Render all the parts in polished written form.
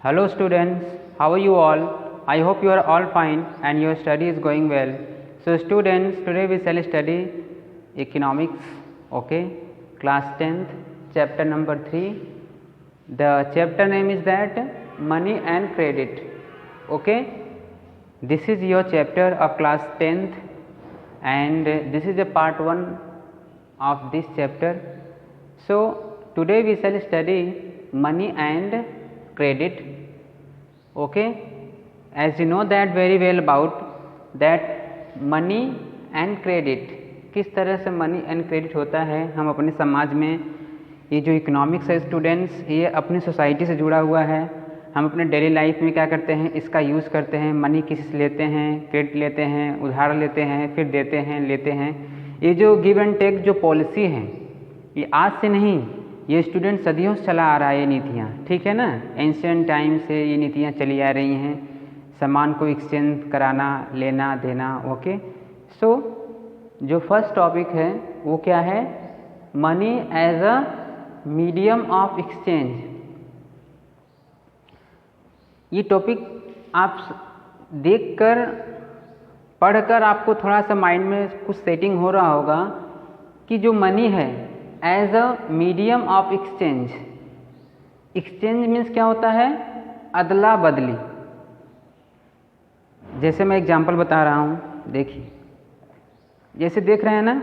Hello students, how are you all? I hope you are all fine and your study is going well. So students, today we shall study economics, okay, class 10th, chapter number 3. The chapter name is that money and credit, okay. This is your chapter of class 10th and this is a part 1 of this chapter. So today we shall study money and credit, okay. As you know that very well about that money and credit, किस तरह से money and credit होता है हम अपने समाज में। ये जो इकोनॉमिक्स है स्टूडेंट्स, ये अपनी सोसाइटी से जुड़ा हुआ है। हम अपने डेली लाइफ में क्या करते हैं, इसका यूज़ करते हैं। मनी किसी से लेते हैं, क्रेडिट लेते हैं, उधार लेते हैं, फिर देते हैं, लेते हैं। ये जो गिव एंड टेक जो पॉलिसी है, ये आज से नहीं, ये स्टूडेंट सदियों से चला आ रहा है ये नीतियाँ, ठीक है ना। एंशिएंट टाइम से ये नीतियाँ चली आ रही हैं, सामान को एक्सचेंज कराना, लेना देना, ओके। सो जो फर्स्ट टॉपिक है वो क्या है, money as a medium of exchange. ये टॉपिक आप देखकर पढ़कर आपको थोड़ा सा माइंड में कुछ सेटिंग हो रहा होगा कि जो मनी है as a medium of exchange. Exchange means क्या होता है, अदला बदली। जैसे मैं एग्जांपल बता रहा हूँ, देखिए, जैसे देख रहे हैं ना,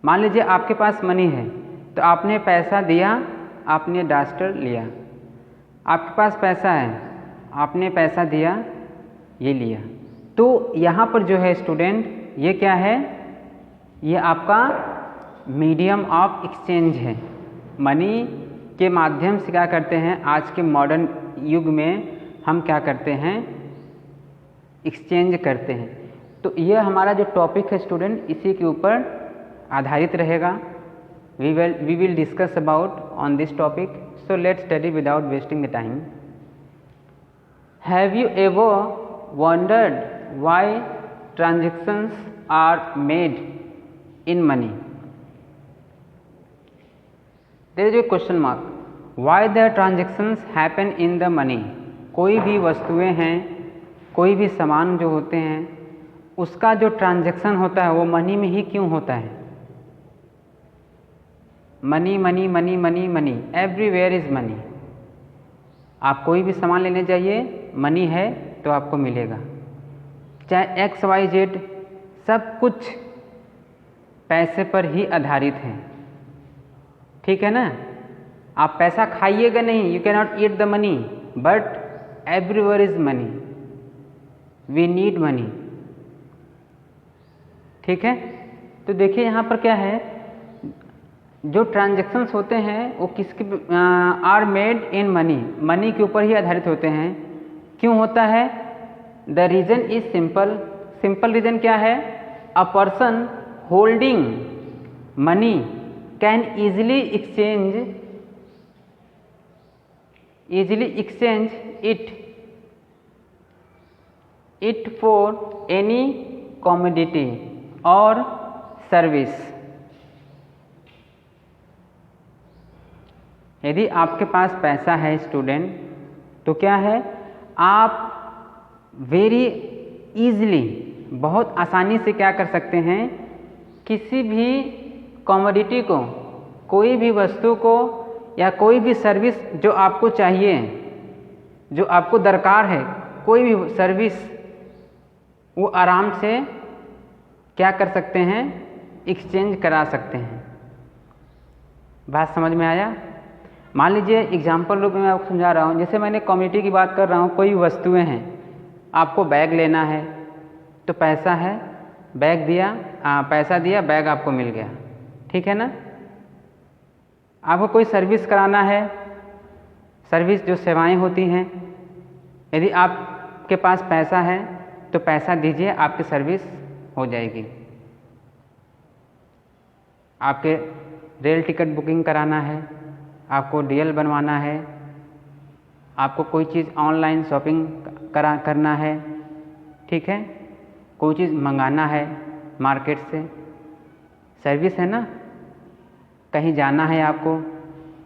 मान लीजिए आपके पास मनी है तो आपने पैसा दिया, आपने डस्टर लिया। आपके पास पैसा है, आपने पैसा दिया, ये लिया। तो यहाँ पर जो है स्टूडेंट, ये क्या है, ये आपका मीडियम ऑफ एक्सचेंज है। मनी के माध्यम से क्या करते हैं, आज के मॉडर्न युग में हम क्या करते हैं, एक्सचेंज करते हैं। तो ये हमारा जो टॉपिक है स्टूडेंट, इसी के ऊपर आधारित रहेगा। We will discuss about on this topic. So let's study without wasting the time. Have you ever wondered why transactions are made in money? There is a question mark. Why the transactions happen in the money? कोई भी वस्तुएं हैं, कोई भी सामान जो होते हैं, उसका जो ट्रांजैक्शन होता है वो मनी में ही क्यों होता है? Money money money money money, everywhere is money. आप कोई भी सामान लेने जाइए, मनी है तो आपको मिलेगा। चाहे एक्स वाई जेड, सब कुछ पैसे पर ही आधारित है, ठीक है ना। आप पैसा खाइएगा नहीं, you can not eat the money, but everywhere is money. We need money, ठीक है। तो देखिए यहाँ पर क्या है, जो ट्रांजैक्शंस होते हैं वो किसके are made in money, money के ऊपर ही आधारित होते हैं। क्यों होता है? The reason is simple. Simple reason क्या है, a person holding money can easily exchange it for any commodity और सर्विस। यदि आपके पास पैसा है स्टूडेंट, तो क्या है, आप वेरी ईजिली, बहुत आसानी से क्या कर सकते हैं, किसी भी कमोडिटी को, कोई भी वस्तु को या कोई भी सर्विस जो आपको चाहिए, जो आपको दरकार है, कोई भी सर्विस, वो आराम से क्या कर सकते हैं, एक्सचेंज करा सकते हैं। बात समझ में आया? मान लीजिए एग्जाम्पल रूप में मैं आपको समझा रहा हूँ। जैसे मैंने कम्युनिटी की बात कर रहा हूँ, कोई वस्तुएं हैं, आपको बैग लेना है तो पैसा है, बैग दिया, पैसा दिया, बैग आपको मिल गया, ठीक है ना। आपको कोई सर्विस कराना है, सर्विस जो सेवाएं होती हैं, यदि आपके पास पैसा है तो पैसा दीजिए, आपकी सर्विस हो जाएगी। आपके रेल टिकट बुकिंग कराना है, आपको डीएल बनवाना है, आपको कोई चीज़ ऑनलाइन शॉपिंग करना है, ठीक है, कोई चीज़ मंगाना है मार्केट से, सर्विस है ना। कहीं जाना है आपको,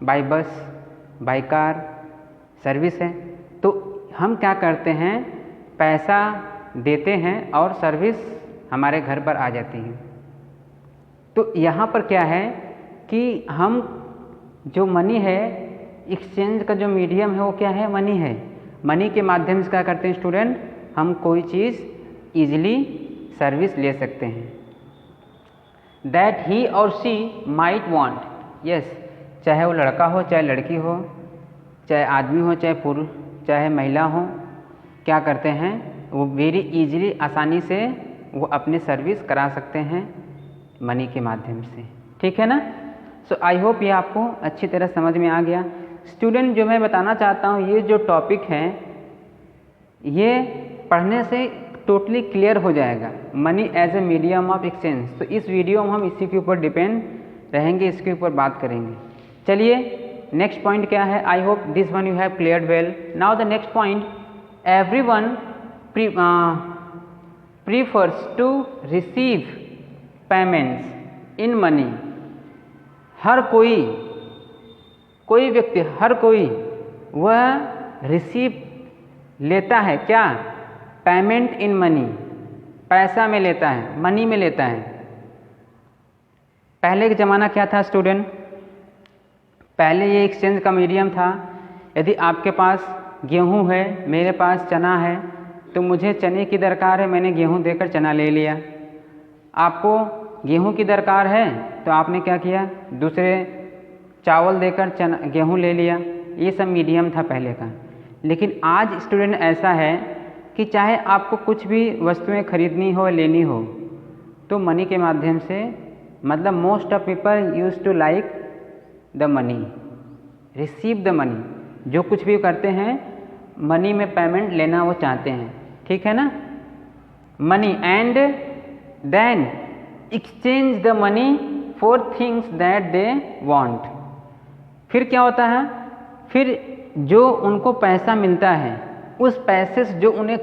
बाय बस, बाय कार, सर्विस है। तो हम क्या करते हैं, पैसा देते हैं और सर्विस हमारे घर पर आ जाती है। तो यहाँ पर क्या है कि हम जो मनी है, एक्सचेंज का जो मीडियम है वो क्या है, मनी है। मनी के माध्यम से क्या करते हैं स्टूडेंट, हम कोई चीज़ ईजिली सर्विस ले सकते हैं। दैट ही और शी माइट वांट, यस, चाहे वो लड़का हो चाहे लड़की हो, चाहे आदमी हो चाहे पुरुष चाहे महिला हो, क्या करते हैं वो वेरी इजीली आसानी से वो अपनी सर्विस करा सकते हैं मनी के माध्यम से। ठीक है ना। सो आई होप ये आपको अच्छी तरह समझ में आ गया। स्टूडेंट, जो मैं बताना चाहता हूँ, ये जो टॉपिक है ये पढ़ने से टोटली क्लियर हो जाएगा, money as a medium of exchange. तो इस वीडियो में हम इसी के ऊपर डिपेंड रहेंगे, इसके ऊपर बात करेंगे। चलिए नेक्स्ट पॉइंट क्या है, I hope this one you have cleared well. Now the next point, everyone prefers to receive payments in money. हर कोई व्यक्ति, हर कोई वह रिसीव लेता है क्या, पेमेंट इन मनी, पैसा में लेता है, मनी में लेता है। पहले का ज़माना क्या था स्टूडेंट, पहले ये एक्सचेंज का मीडियम था। यदि आपके पास गेहूं है, मेरे पास चना है, तो मुझे चने की दरकार है, मैंने गेहूं देकर चना ले लिया। आपको गेहूं की दरकार है तो आपने क्या किया, दूसरे चावल देकर चना गेहूं ले लिया। ये सब मीडियम था पहले का। लेकिन आज स्टूडेंट ऐसा है कि चाहे आपको कुछ भी वस्तुएं खरीदनी हो, लेनी हो, तो मनी के माध्यम से, मतलब most of people use to like the money, receive the money. जो कुछ भी करते हैं मनी में पेमेंट लेना वो चाहते हैं। ठीक है ना। Money and then exchange the money for things that they want. फिर क्या होता है, फिर जो उनको पैसा मिलता है उस पैसे से जो उन्हें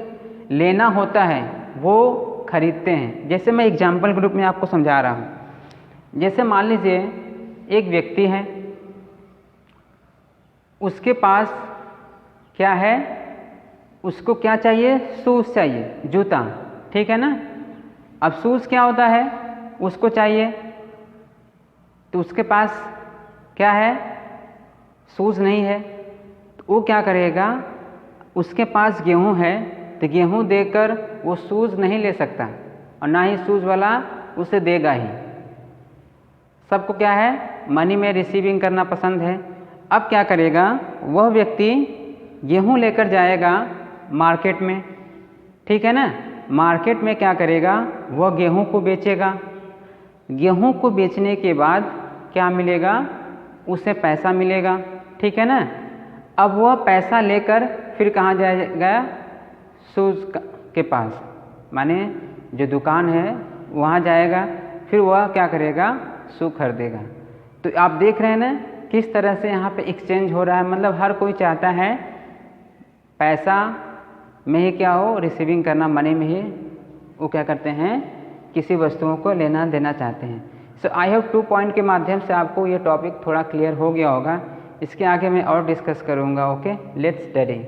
लेना होता है वो खरीदते हैं। जैसे मैं एग्जाम्पल के रूप में आपको समझा रहा हूँ। जैसे मान लीजिए एक व्यक्ति है, उसके पास क्या है, उसको क्या चाहिए, शूज़ चाहिए, जूता। ठीक है ना। अब शूज़ क्या होता है, उसको चाहिए, तो उसके पास क्या है, शूज़ नहीं है, तो वो क्या करेगा, उसके पास गेहूं है तो गेहूं देकर वो शूज़ नहीं ले सकता और ना ही शूज़ वाला उसे देगा ही। सबको क्या है, मनी में रिसीविंग करना पसंद है। अब क्या करेगा, वह व्यक्ति गेहूं लेकर जाएगा मार्केट में। ठीक है ना। मार्केट में क्या करेगा, वह गेहूं को बेचेगा। गेहूं को बेचने के बाद क्या मिलेगा, उसे पैसा मिलेगा। ठीक है ना। अब वह पैसा लेकर फिर कहाँ जाएगा, शूज़ के पास, माने जो दुकान है वहाँ जाएगा, फिर वह क्या करेगा, शू खरीदेगा। तो आप देख रहे हैं ना किस तरह से यहाँ पे एक्सचेंज हो रहा है। मतलब हर कोई चाहता है पैसा में ही क्या हो, रिसीविंग करना, मनी में ही वो क्या करते हैं, किसी वस्तुओं को लेना देना चाहते हैं। सो आई होप 2 पॉइंट के माध्यम से आपको ये टॉपिक थोड़ा क्लियर हो गया होगा। इसके आगे मैं और डिस्कस करूँगा। Okay, let's study.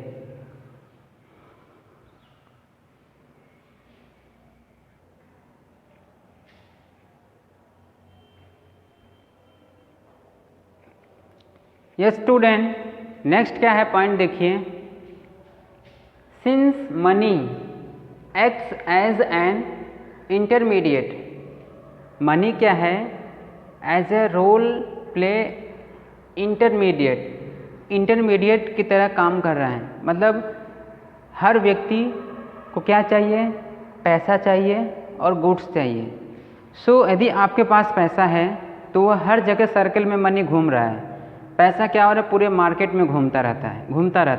Yes student, next क्या है पॉइंट देखिए, since money acts as an intermediate. Money क्या है, as a role play intermediate की तरह काम कर रहा है। मतलब हर व्यक्ति को क्या चाहिए, पैसा चाहिए और गुड्स चाहिए। सो यदि आपके पास पैसा है तो वह हर जगह सर्कल में मनी घूम रहा है। पैसा क्या हो रहा है, पूरे मार्केट में घूमता रहता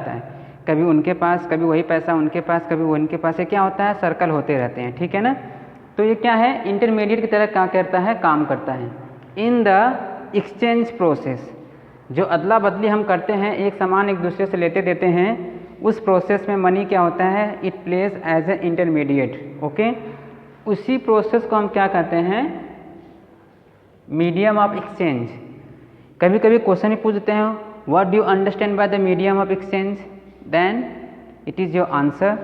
है। कभी उनके पास, कभी वही पैसा उनके पास, कभी वो उनके पास। क्या होता है, सर्कल होते रहते हैं। ठीक है ना। तो ये क्या है, इंटरमीडिएट की तरह क्या करता है, काम करता है। इन द एक्सचेंज प्रोसेस, जो अदला बदली हम करते हैं, एक सामान एक दूसरे से लेते देते हैं, उस प्रोसेस में मनी क्या होता है, it plays as a intermediate. Okay, उसी प्रोसेस को हम क्या कहते हैं, मीडियम ऑफ एक्सचेंज। कभी कभी क्वेश्चन भी पूछते हैं, what do you understand by the medium of exchange? Then it is your answer.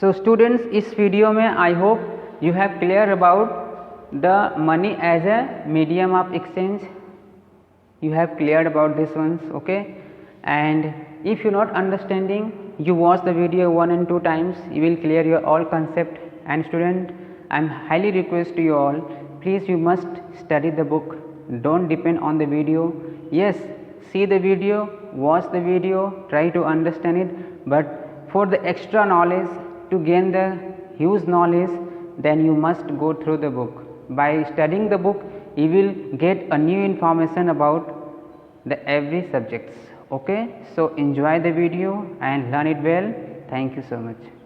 So students, इस वीडियो में I hope you have clear about the money as a medium of exchange. You have cleared about this ones, okay? And if you not understanding, you watch the video 1 and 2 times, you will clear your all concept. And student, I am highly request to you all, please you must study the book, don't depend on the video. Yes, see the video, watch the video, try to understand it, but for the extra knowledge, to gain the huge knowledge, then you must go through the book. By studying the book, you will get a new information about the every subjects. Okay, so enjoy the video and learn it well. Thank you so much.